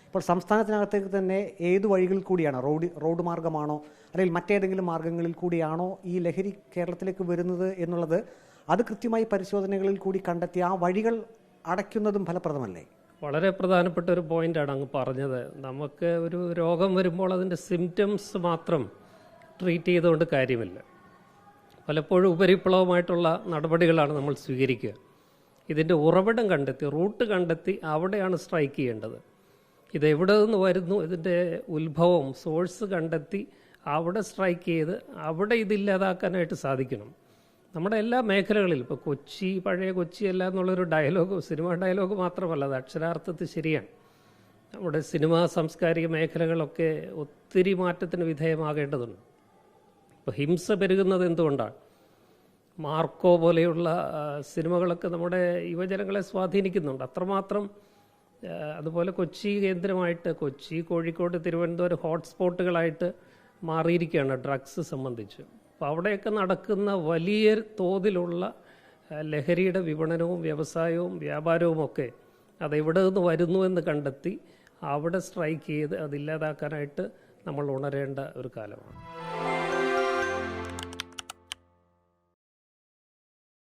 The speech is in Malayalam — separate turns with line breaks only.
ഇപ്പോൾ സംസ്ഥാനത്തിനകത്തേക്ക് തന്നെ ഏത് വഴികളിൽ കൂടിയാണ്, റോഡ് മാർഗമാണോ അല്ലെങ്കിൽ മറ്റേതെങ്കിലും മാർഗങ്ങളിൽ കൂടിയാണോ ഈ ലഹരി കേരളത്തിലേക്ക് വരുന്നത് എന്നുള്ളത് അത് കൃത്യമായി പരിശോധനകളിൽ കൂടി കണ്ടെത്തി ആ വഴികൾ അടയ്ക്കുന്നതും ഫലപ്രദമല്ലേ?
വളരെ പ്രധാനപ്പെട്ട ഒരു പോയിൻ്റാണ് അങ്ങ് പറഞ്ഞത്. നമുക്ക് ഒരു രോഗം വരുമ്പോൾ അതിൻ്റെ സിംറ്റംസ് മാത്രം ട്രീറ്റ് ചെയ്തുകൊണ്ട് കാര്യമില്ല. പലപ്പോഴും ഉപരിപ്ലവമായിട്ടുള്ള നടപടികളാണ് നമ്മൾ സ്വീകരിക്കുക. ഇതിൻ്റെ ഉറവിടം കണ്ടെത്തി, റൂട്ട് കണ്ടെത്തി അവിടെയാണ് സ്ട്രൈക്ക് ചെയ്യേണ്ടത്. ഇതെവിടെ നിന്ന് വരുന്നു, ഇതിൻ്റെ ഉത്ഭവം, സോഴ്സ് കണ്ടെത്തി അവിടെ സ്ട്രൈക്ക് ചെയ്ത് അവിടെ ഇതില്ലാതാക്കാനായിട്ട് സാധിക്കണം. നമ്മുടെ എല്ലാ മേഖലകളിലും ഇപ്പോൾ കൊച്ചി, പഴയ കൊച്ചിയല്ല എന്നുള്ളൊരു ഡയലോഗ്, സിനിമ ഡയലോഗ് മാത്രമല്ല, അത് അക്ഷരാർത്ഥത്തിൽ ശരിയാണ്. നമ്മുടെ സിനിമാ സാംസ്കാരിക മേഖലകളൊക്കെ ഒത്തിരി മാറ്റത്തിന് വിധേയമാകേണ്ടതുണ്ട്. ഇപ്പോൾ ഹിംസ പെരുകുന്നത് എന്തുകൊണ്ടാണ്? മാർക്കോ പോലെയുള്ള സിനിമകളൊക്കെ നമ്മുടെ യുവജനങ്ങളെ സ്വാധീനിക്കുന്നുണ്ട് അത്രമാത്രം. അതുപോലെ കൊച്ചി കേന്ദ്രമായിട്ട്, കൊച്ചി, കോഴിക്കോട്, തിരുവനന്തപുരം ഹോട്ട്സ്പോട്ടുകളായിട്ട് മാറിയിരിക്കുകയാണ് ഡ്രഗ്സ് സംബന്ധിച്ച്. അപ്പോൾ അവിടെയൊക്കെ നടക്കുന്ന വലിയ തോതിലുള്ള ലഹരിയുടെ വിപണനവും വ്യവസായവും വ്യാപാരവും ഒക്കെ അതെവിടെ നിന്ന് വരുന്നു എന്ന് കണ്ടെത്തി അവിടെ സ്ട്രൈക്ക് ചെയ്ത് അതില്ലാതാക്കാനായിട്ട് നമ്മൾ ഉണരേണ്ട ഒരു കാലമാണ്.